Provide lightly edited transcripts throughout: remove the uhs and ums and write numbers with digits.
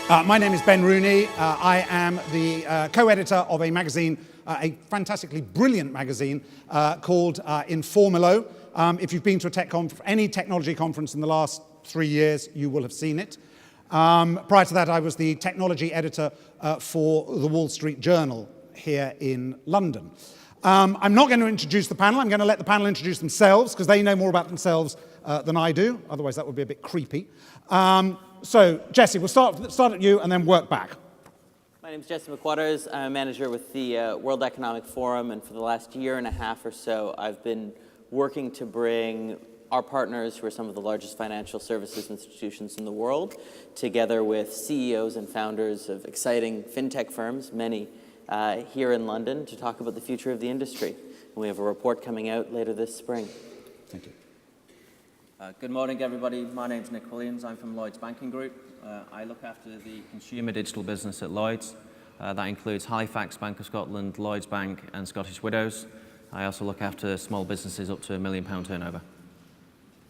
My name is Ben Rooney. I am the co-editor of a magazine, a fantastically brilliant magazine called Informilo. If you've been to any technology conference in the last 3 years, you will have seen it. Prior to that, I was the technology editor for the Wall Street Journal here in London. I'm not going to introduce the panel. I'm going to let the panel introduce themselves because they know more about themselves than I do. Otherwise, that would be a bit creepy. So, Jesse, we'll start at you and then work back. My name is Jesse McWaters. I'm a manager with the World Economic Forum, and for the last year and a half or so, I've been working to bring our partners, who are some of the largest financial services institutions in the world, together with CEOs and founders of exciting fintech firms, many here in London, to talk about the future of the industry. And we have a report coming out later this spring. Thank you. Good morning, everybody. My name's Nick Williams. I'm from Lloyds Banking Group. I look after the consumer digital business at Lloyds. That includes Halifax, Bank of Scotland, Lloyds Bank, and Scottish Widows. I also look after small businesses up to £1 million turnover.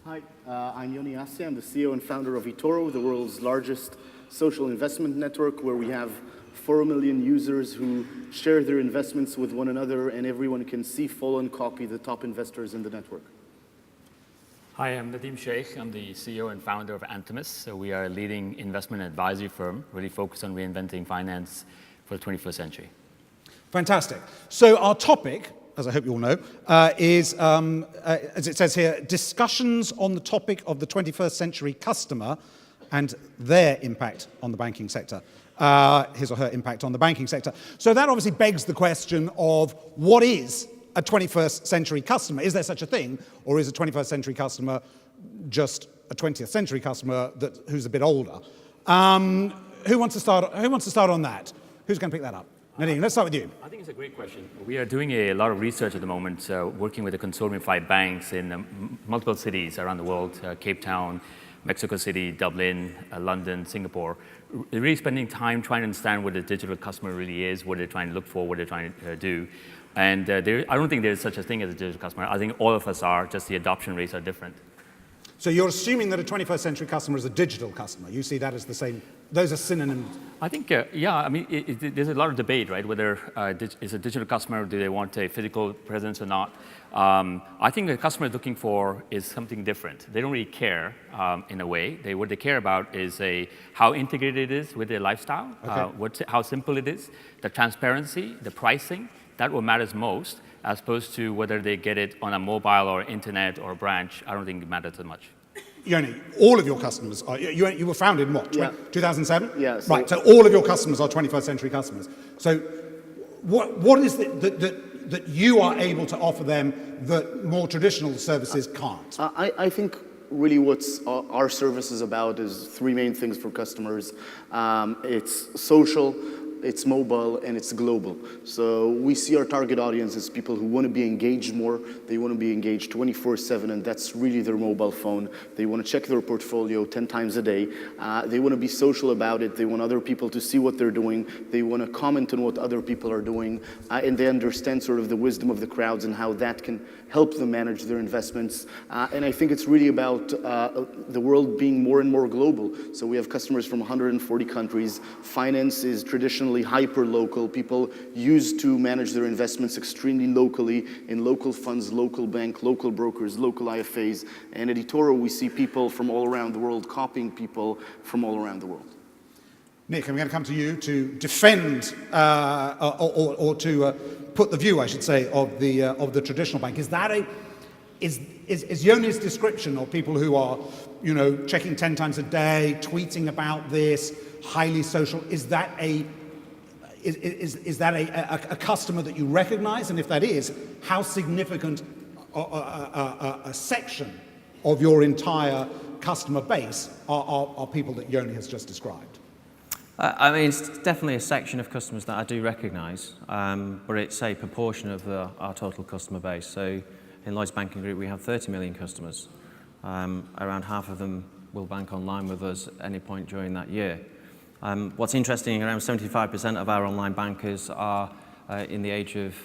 Hi, I'm Yoni Assia. I'm the CEO and founder of eToro, the world's largest social investment network, where we have 4 million users who share their investments with one another, and everyone can see, follow, and copy the top investors in the network. Hi, I'm Nadeem Sheik. I'm the CEO and founder of Antimis. So we are a leading investment advisory firm, really focused on reinventing finance for the 21st century. Fantastic. So our topic, as I hope you all know, is, as it says here, discussions on the topic of the 21st century customer and their impact on the banking sector. His or her impact on the banking sector. So that obviously begs the question of what is a 21st century customer? Is there such a thing, or is a 21st century customer just a 20th century customer who's a bit older? Who wants to start on that? Who's going to pick that up? Nadeem, let's start with you. I think it's a great question. We are doing a lot of research at the moment, working with a consortium of 5 banks in multiple cities around the world, Cape Town, Mexico City, Dublin, London, Singapore, really spending time trying to understand what the digital customer really is, what they're trying to look for, what they're trying to do. And I don't think there's such a thing as a digital customer. I think all of us are, just the adoption rates are different. So you're assuming that a 21st century customer is a digital customer. You see that as the same, those are synonyms. I think, yeah, I mean, there's a lot of debate, right? Whether is a digital customer, do they want a physical presence or not? I think the customer is looking for is something different. They don't really care in a way. What they care about is how integrated it is with their lifestyle, okay. How simple it is, the transparency, the pricing. That what matters most, as opposed to whether they get it on a mobile or internet or branch. I don't think it matters as much. Yoni, all of your customers are, you were founded in what, 2007? Yeah. Right, so all of your customers are 21st century customers. So what is it that you are able to offer them that more traditional services can't? I think really what our service is about is 3 main things for customers. It's social, it's mobile, and it's global. So we see our target audience as people who want to be engaged more. They want to be engaged 24/7, and that's really their mobile phone. They want to check their portfolio 10 times a day. They want to be social about it. They want other people to see what they're doing. They want to comment on what other people are doing. And they understand sort of the wisdom of the crowds and how that can help them manage their investments. And I think it's really about the world being more and more global. So we have customers from 140 countries. Finance is traditionally hyper-local. People used to manage their investments extremely locally in local funds, local bank, local brokers, local IFAs. And at eToro, we see people from all around the world copying people from all around the world. Nick, I'm going to come to you to defend or to put the view, I should say, of the traditional bank. Is that is Yoni's description of people who are, checking 10 times a day, tweeting about this, highly social, is that a customer that you recognize? And if that is, how significant a section of your entire customer base are people that Yoni has just described? I mean, it's definitely a section of customers that I do recognise, but it's a proportion of our total customer base. So in Lloyds Banking Group, we have 30 million customers. Around half of them will bank online with us at any point during that year. What's interesting, around 75% of our online bankers are in the age of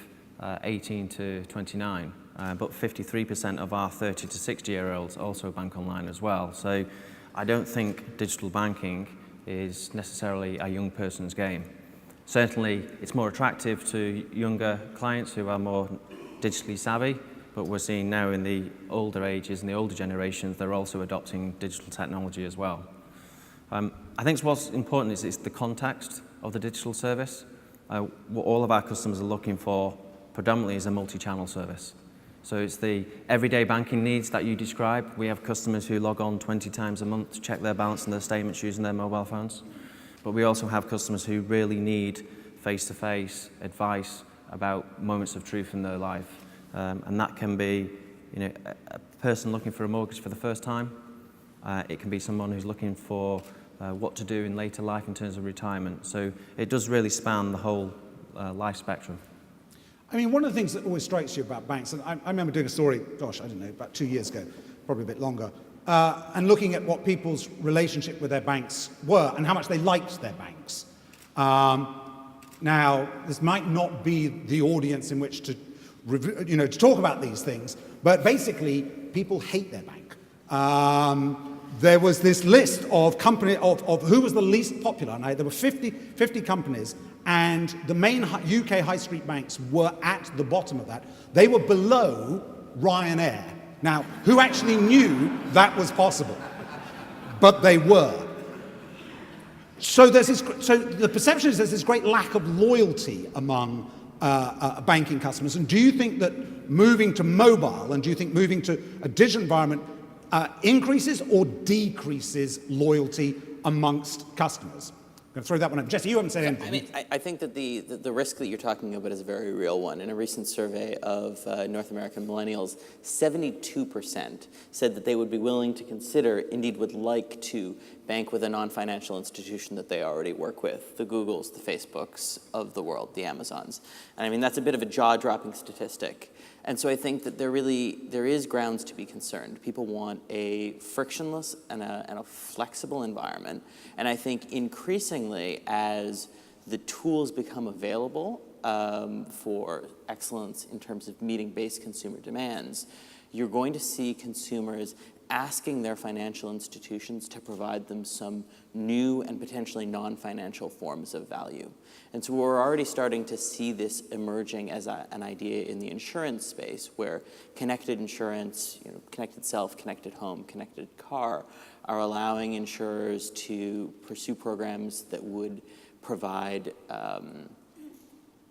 18 to 29, but 53% of our 30 to 60-year-olds also bank online as well. So I don't think digital banking is necessarily a young person's game. Certainly, it's more attractive to younger clients who are more digitally savvy, but we're seeing now in the older ages and the older generations, they're also adopting digital technology as well. I think what's important is it's the context of the digital service. What all of our customers are looking for predominantly is a multi-channel service. So it's the everyday banking needs that you describe. We have customers who log on 20 times a month to check their balance and their statements using their mobile phones. But we also have customers who really need face-to-face advice about moments of truth in their life. And that can be, a person looking for a mortgage for the first time. It can be someone who's looking for what to do in later life in terms of retirement. So it does really span the whole life spectrum. I mean, one of the things that always strikes you about banks, and I remember doing a story, gosh, I don't know, about 2 years ago, probably a bit longer, and looking at what people's relationship with their banks were and how much they liked their banks. Now, this might not be the audience in which to, to talk about these things, but basically, people hate their bank. There was this list of who was the least popular. Now, there were 50 companies, and the main UK high street banks were at the bottom of that. They were below Ryanair. Now, who actually knew that was possible? But they were. So the perception is there's this great lack of loyalty among banking customers. And do you think that moving to mobile, and do you think moving to a digital environment increases or decreases loyalty amongst customers? I'm going to throw that one up. Jesse, you haven't said anything. I mean, I think that the risk that you're talking about is a very real one. In a recent survey of North American millennials, 72% said that they would be willing to consider, indeed would like to, bank with a non-financial institution that they already work with, the Googles, the Facebooks of the world, the Amazons. And I mean, that's a bit of a jaw-dropping statistic. And so I think that there is grounds to be concerned. People want a frictionless and a flexible environment. And I think increasingly, as the tools become available for excellence in terms of meeting base consumer demands, you're going to see consumers asking their financial institutions to provide them some new and potentially non-financial forms of value. And so we're already starting to see this emerging as an idea in the insurance space, where connected insurance, connected self, connected home, connected car, are allowing insurers to pursue programs that would provide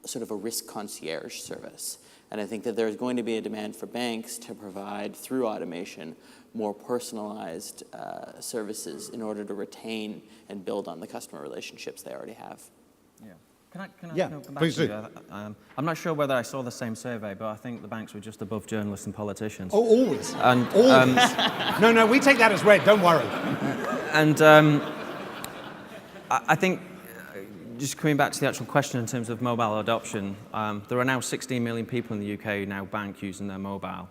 sort of a risk concierge service. And I think that there's going to be a demand for banks to provide, through automation, more personalized services in order to retain and build on the customer relationships they already have. Yeah. Can I come back please to do. you? I'm not sure whether I saw the same survey, but I think the banks were just above journalists and politicians. Oh, always. And, always. No, we take that as read, don't worry. And I think, just coming back to the actual question in terms of mobile adoption, there are now 16 million people in the UK who now bank using their mobile.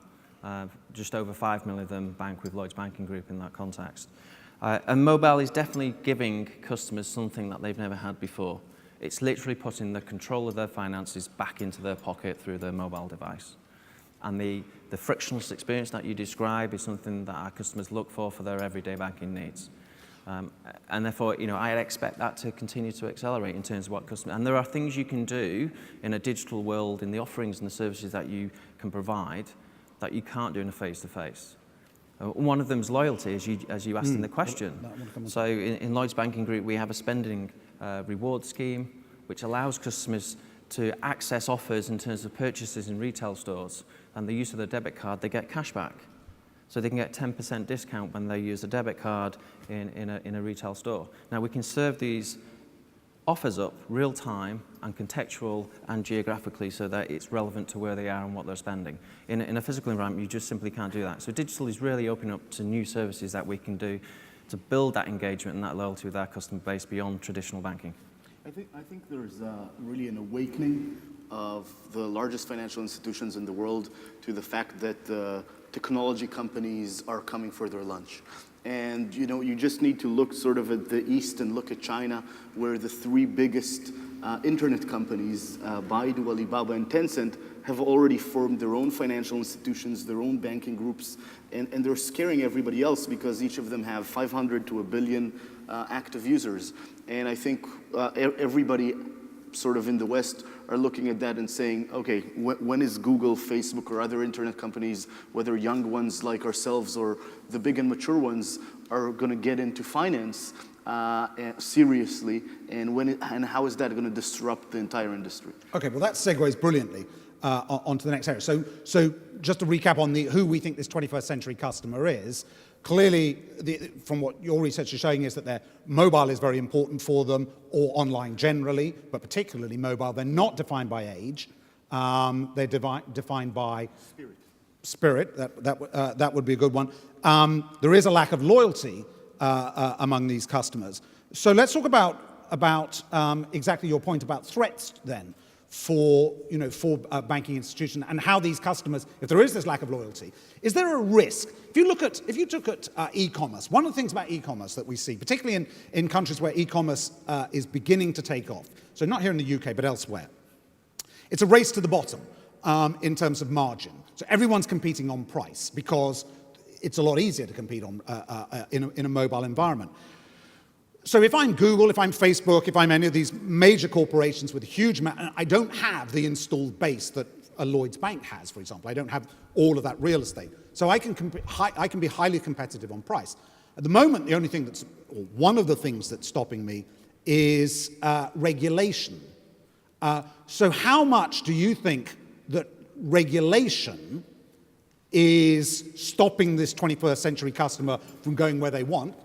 Just over 5 million of them bank with Lloyds Banking Group in that context. And mobile is definitely giving customers something that they've never had before. It's literally putting the control of their finances back into their pocket through their mobile device. And the frictionless experience that you describe is something that our customers look for their everyday banking needs. And therefore, I expect that to continue to accelerate in terms of what customers. And there are things you can do in a digital world, in the offerings and the services that you can provide, that you can't do in a face-to-face. One of them is loyalty, as you asked in the question. So in Lloyds Banking Group, we have a spending reward scheme, which allows customers to access offers in terms of purchases in retail stores, and the use of their debit card, they get cash back. So they can get 10% discount when they use a debit card in a retail store. Now, we can serve these offers up real time and contextual and geographically, so that it's relevant to where they are and what they're spending. In a physical environment, you just simply can't do that. So digital is really opening up to new services that we can do to build that engagement and that loyalty with our customer base beyond traditional banking. I think there's really an awakening of the largest financial institutions in the world to the fact that technology companies are coming for their lunch. And you just need to look sort of at the East and look at China, where the three biggest internet companies, Baidu, Alibaba, and Tencent, have already formed their own financial institutions, their own banking groups, and they're scaring everybody else because each of them have 500 to 1 billion active users. And I think everybody sort of in the West are looking at that and saying, okay, when is Google, Facebook, or other internet companies, whether young ones like ourselves or the big and mature ones, are going to get into finance seriously, and how is that going to disrupt the entire industry? Okay, well that segues brilliantly onto the next area. So just to recap on who we think this 21st century customer is, clearly, from what your research is showing is that their mobile is very important for them, or online generally, but particularly mobile. They're not defined by age. They're defined by spirit. That would be a good one. There is a lack of loyalty among these customers. So let's talk about exactly your point about threats then for banking institutions and how these customers, if there is this lack of loyalty, is there a risk? If you look at e-commerce, one of the things about e-commerce that we see, particularly in countries where e-commerce is beginning to take off, so not here in the UK but elsewhere, it's a race to the bottom in terms of margin. So everyone's competing on price because it's a lot easier to compete on in a mobile environment. So if I'm Google, if I'm Facebook, if I'm any of these major corporations with a huge amount, I don't have the installed base that a Lloyds bank has, for example. I don't have all of that real estate. So I can be highly competitive on price. At the moment, the only thing or one of the things that's stopping me is regulation. So how much do you think that regulation is stopping this 21st century customer from going where they want,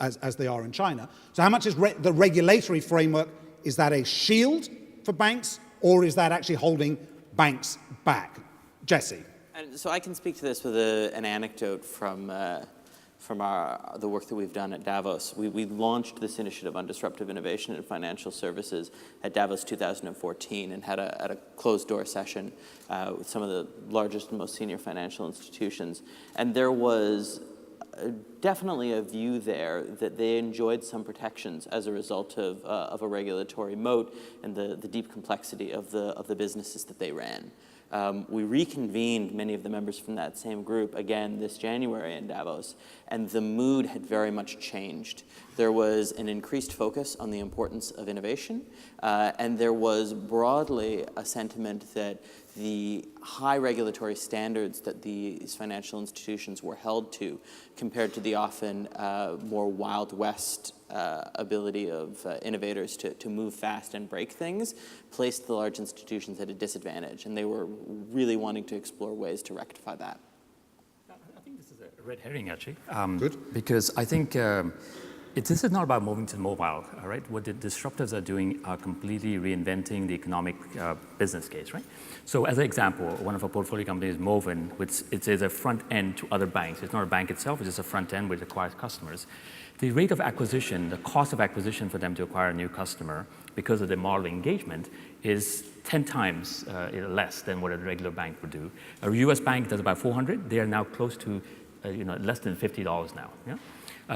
as they are in China? So how much is the regulatory framework, is that a shield for banks, or is that actually holding banks back? Jesse. And so I can speak to this with an anecdote from the work that we've done at Davos. We launched this initiative on disruptive innovation in financial services at Davos 2014 and had a closed-door session with some of the largest and most senior financial institutions. And there was definitely a view there that they enjoyed some protections as a result of a regulatory moat and the deep complexity of the businesses that they ran. We reconvened many of the members from that same group again this January in Davos, and the mood had very much changed. There was an increased focus on the importance of innovation, and there was broadly a sentiment that the high regulatory standards that these financial institutions were held to, compared to the often more Wild West ability of innovators to move fast and break things, placed the large institutions at a disadvantage, and they were really wanting to explore ways to rectify that. I think this is a red herring, actually. Good. Because I think this is not about moving to mobile, all right? What the disruptors are doing are completely reinventing the economic business case, right? So as an example, one of our portfolio companies, Movin, which it is a front end to other banks. It's not a bank itself, it's just a front end which acquires customers. The rate of acquisition, the cost of acquisition for them to acquire a new customer because of the model engagement is 10 times less than what a regular bank would do. A US bank does about 400. They are now close to less than $50 now. Yeah?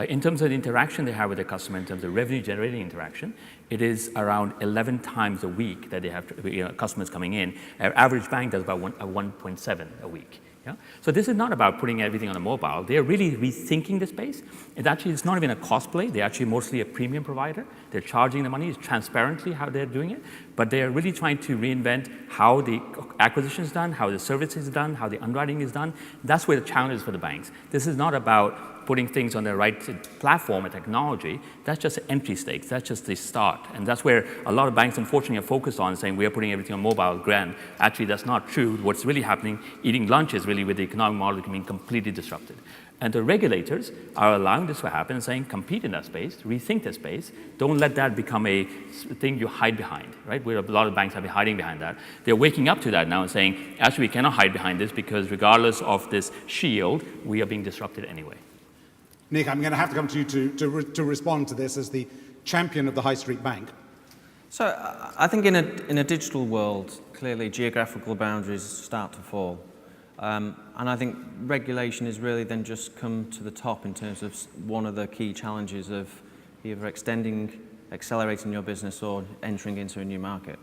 In terms of the interaction they have with the customer, in terms of revenue generating interaction, it is around 11 times a week that they have customers coming in. Our average bank does about 1.7 a week. Yeah? So this is not about putting everything on a mobile. They're really rethinking the space. It's not even a cost play. They're actually mostly a premium provider. They're charging the money. It's transparently how they're doing it. But they're really trying to reinvent how the acquisition is done, how the service is done, how the underwriting is done. That's where the challenge is for the banks. This is not about putting things on the right platform and technology. That's just an entry stakes. That's just the start. And that's where a lot of banks, unfortunately, are focused on saying we are putting everything on mobile, grand. Actually, that's not true. What's really happening, eating lunch is really with the economic model being completely disrupted. And the regulators are allowing this to happen and saying compete in that space, rethink the space. Don't let that become a thing you hide behind, right? Where a lot of banks have been hiding behind that. They're waking up to that now and saying, actually, we cannot hide behind this because regardless of this shield, we are being disrupted anyway. Nick, I'm going to have to come to you to respond to this as the champion of the high street bank. So I think in a digital world, clearly geographical boundaries start to fall. And I think regulation has really then just come to the top in terms of one of the key challenges of either accelerating your business or entering into a new market.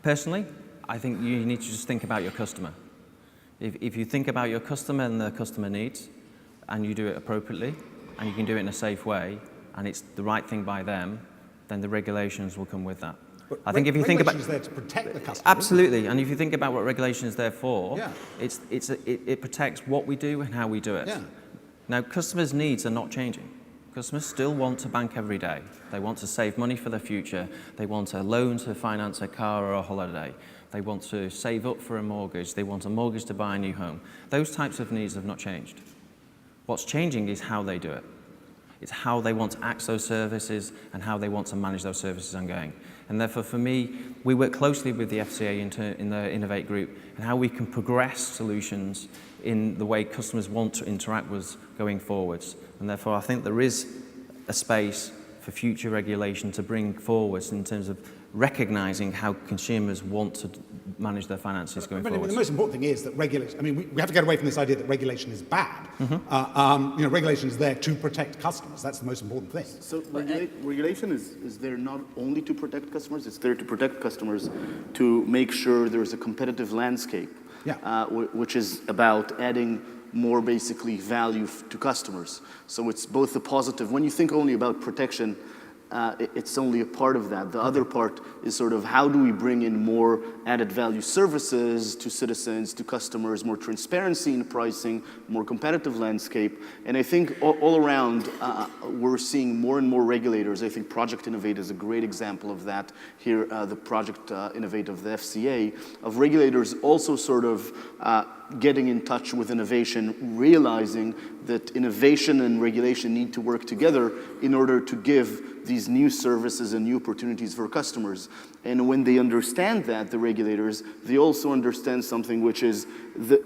Personally, I think you need to just think about your customer. If you think about your customer and the customer needs, and you do it appropriately, and you can do it in a safe way, and it's the right thing by them, then the regulations will come with that. But I think if you think about regulation is there to protect the customer. Absolutely, and if you think about what regulation is there for, Yeah. it protects what we do and how we do it. Yeah. Now, customers' needs are not changing. Customers still want to bank every day. They want to save money for the future. They want a loan to finance a car or a holiday. They want to save up for a mortgage. They want a mortgage to buy a new home. Those types of needs have not changed. What's changing is how they do it. It's how they want to access those services and how they want to manage those services ongoing. And therefore, for me, we work closely with the FCA in the Innovate group and how we can progress solutions in the way customers want to interact with us going forwards. And therefore, I think there is a space for future regulation to bring forwards in terms of recognizing how consumers want to manage their finances going forward. The most important thing is that regulation, I mean, we have to get away from this idea that regulation is bad. Regulation is there to protect customers. That's the most important thing. So regulation is there not only to protect customers, it's there to protect customers to make sure there's a competitive landscape, which is about adding more basically value to customers. So it's both the positive. When you think only about protection, it's only a part of that. The other part is sort of how do we bring in more added value services to citizens, to customers, more transparency in pricing, more competitive landscape. And I think all around, we're seeing more and more regulators. I think Project Innovate is a great example of that here, the Project Innovate of the FCA, of regulators also sort of getting in touch with innovation, realizing that innovation and regulation need to work together in order to give these new services and new opportunities for customers. And when they understand that, the regulators, they also understand something, which is that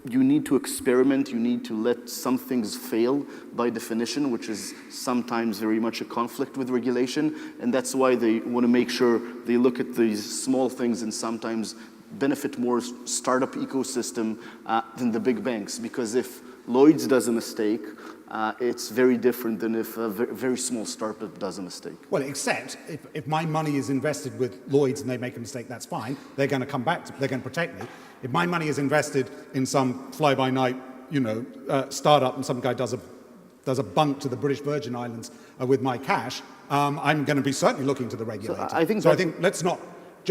you need to experiment, you need to let some things fail by definition, which is sometimes very much a conflict with regulation. And that's why they want to make sure they look at these small things and sometimes benefit more startup ecosystem than the big banks. Because if Lloyds does a mistake, it's very different than if a very small startup does a mistake. Well, except if my money is invested with Lloyds and they make a mistake, that's fine. They're going to come back, they're going to protect me. If my money is invested in some fly-by-night, startup and some guy does a bunk to the British Virgin Islands with my cash, I'm going to be certainly looking to the regulator. So I think let's not.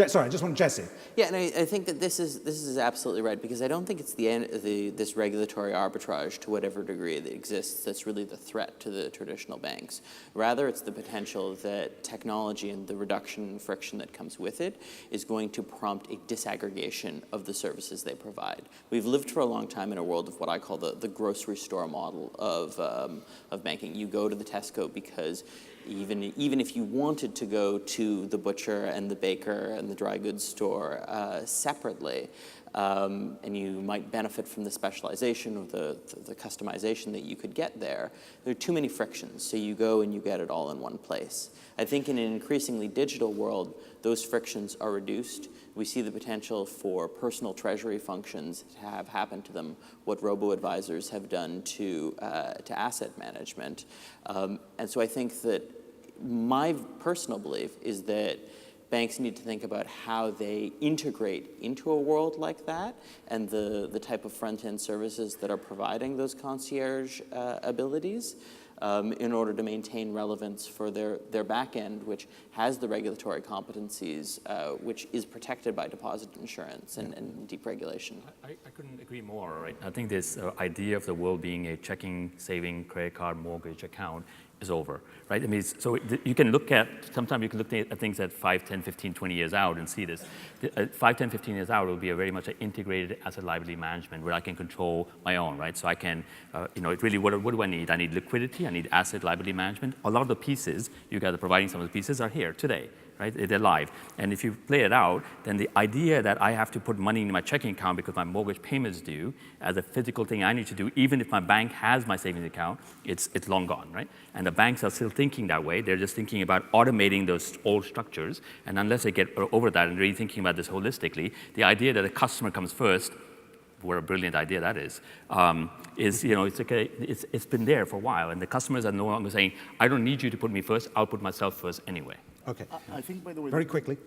Sorry, I just want Jesse. Yeah, and I think that this is absolutely right, because I don't think it's this regulatory arbitrage to whatever degree that exists that's really the threat to the traditional banks. Rather, it's the potential that technology and the reduction in friction that comes with it is going to prompt a disaggregation of the services they provide. We've lived for a long time in a world of what I call the grocery store model of banking. You go to the Tesco because even if you wanted to go to the butcher and the baker and the dry goods store separately, and you might benefit from the specialization or the customization that you could get there are too many frictions, so you go and you get it all in one place. I think in an increasingly digital world, those frictions are reduced. We see the potential for personal treasury functions to have happened to them, what robo-advisors have done to asset management. And so I think that my personal belief is that banks need to think about how they integrate into a world like that and the type of front-end services that are providing those concierge abilities in order to maintain relevance for their back end, which has the regulatory competencies, which is protected by deposit insurance and deep regulation. I couldn't agree more, right? I think this idea of the world being a checking, saving, credit card, mortgage account is over, right? I mean, so you can look at, sometimes you can look at things at 5, 10, 15, 20 years out and see this. 5, 10, 15 years out will be a very much an integrated asset liability management where I can control my own, right? So I can, really, what do I need? I need liquidity, I need asset liability management. A lot of the pieces, you guys are providing some of the pieces, are here today. Right? They're live. And if you play it out, then the idea that I have to put money in my checking account because my mortgage payment is due as a physical thing I need to do, even if my bank has my savings account, it's long gone, right? And the banks are still thinking that way. They're just thinking about automating those old structures. And unless they get over that and really thinking about this holistically, the idea that the customer comes first, what a brilliant idea that is it's okay. It's been there for a while, and the customers are no longer saying, I don't need you to put me first, I'll put myself first anyway. Okay. I think, by the way, very quickly.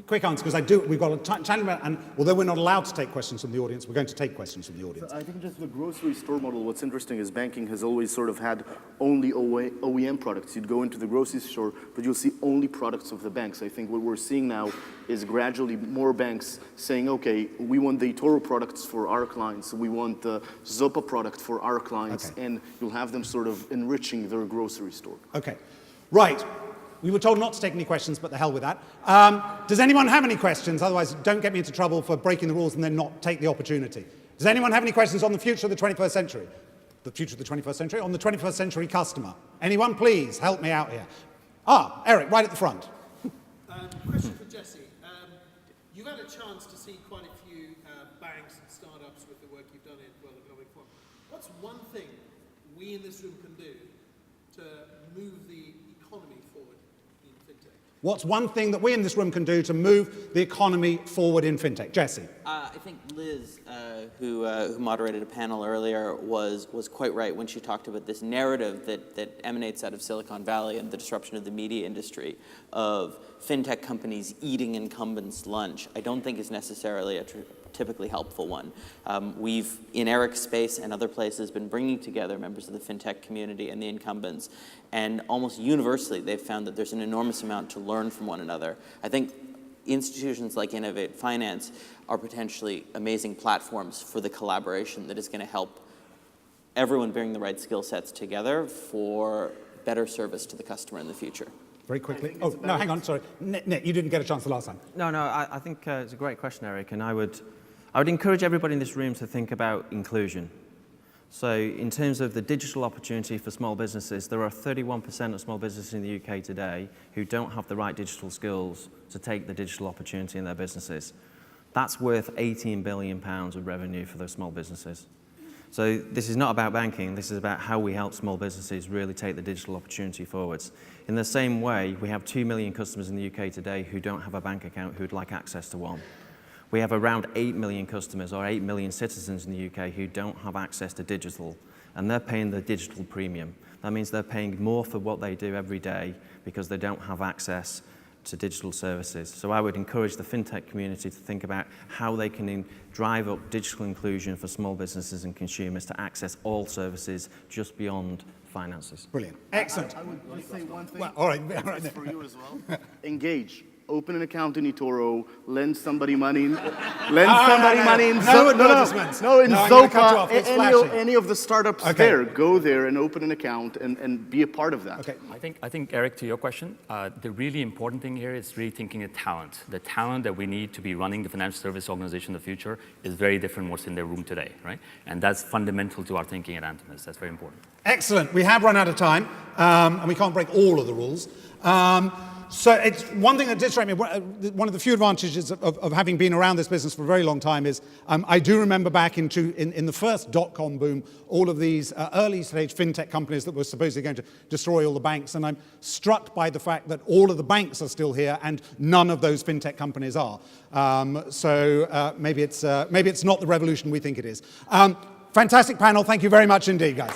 Quick answer, because we've got a time, and although we're not allowed to take questions from the audience, we're going to take questions from the audience. So I think just the grocery store model, what's interesting is banking has always sort of had only OEM products. You'd go into the grocery store, but you'll see only products of the banks. I think what we're seeing now is gradually more banks saying, okay, we want the eToro products for our clients, we want the Zopa product for our clients, and you'll have them sort of enriching their grocery store. Okay, right. We were told not to take any questions, but the hell with that. Does anyone have any questions? Otherwise, don't get me into trouble for breaking the rules and then not take the opportunity. Does anyone have any questions on the future of the 21st century? The future of the 21st century? On the 21st century customer? Anyone, please, help me out here. Eric, right at the front. Question for Jesse. You've had a chance to see quite a few banks and startups with the work you've done in World Economic Forum. What's one thing we in this room can do to move the economy forward in fintech? What's one thing that we in this room can do to move the economy forward in fintech? Jesse. I think Liz, who moderated a panel earlier, was quite right when she talked about this narrative that emanates out of Silicon Valley and the disruption of the media industry of fintech companies eating incumbents' lunch. I don't think is necessarily a typically helpful one. We've, in Eric's space and other places, been bringing together members of the fintech community and the incumbents, and almost universally they've found that there's an enormous amount to learn from one another. I think institutions like Innovate Finance are potentially amazing platforms for the collaboration that is going to help everyone bring the right skill sets together for better service to the customer in the future. Very quickly. Oh, no, hang on, sorry. Nick, you didn't get a chance the last time. No, I think it's a great question, Eric, and I would encourage everybody in this room to think about inclusion. So in terms of the digital opportunity for small businesses, there are 31% of small businesses in the UK today who don't have the right digital skills to take the digital opportunity in their businesses. That's worth £18 billion of revenue for those small businesses. So this is not about banking, this is about how we help small businesses really take the digital opportunity forwards. In the same way, we have 2 million customers in the UK today who don't have a bank account who'd like access to one. We have around 8 million customers or 8 million citizens in the UK who don't have access to digital, and they're paying the digital premium. That means they're paying more for what they do every day because they don't have access to digital services. So I would encourage the fintech community to think about how they can drive up digital inclusion for small businesses and consumers to access all services just beyond finances. Brilliant. Excellent. I would just say one thing. Well, all right. It's for you as well. Engage. Open an account in eToro, lend somebody money, No advertisements. No, in I'm gonna cut you off. Zopa, It's flashing. any of the startups there, go there and open an account and be a part of that. Okay. I think, Eric, to your question, the really important thing here is really thinking of talent. The talent that we need to be running the financial service organization in the future is very different from what's in their room today, right? And that's fundamental to our thinking at Anthemis. That's very important. Excellent. We have run out of time, and we can't break all of the rules. So it's one thing that did strike me, one of the few advantages of having been around this business for a very long time is I do remember back in the first dot-com boom, all of these early stage fintech companies that were supposedly going to destroy all the banks, and I'm struck by the fact that all of the banks are still here and none of those fintech companies are. So maybe it's not the revolution we think it is. Fantastic panel. Thank you very much indeed, guys.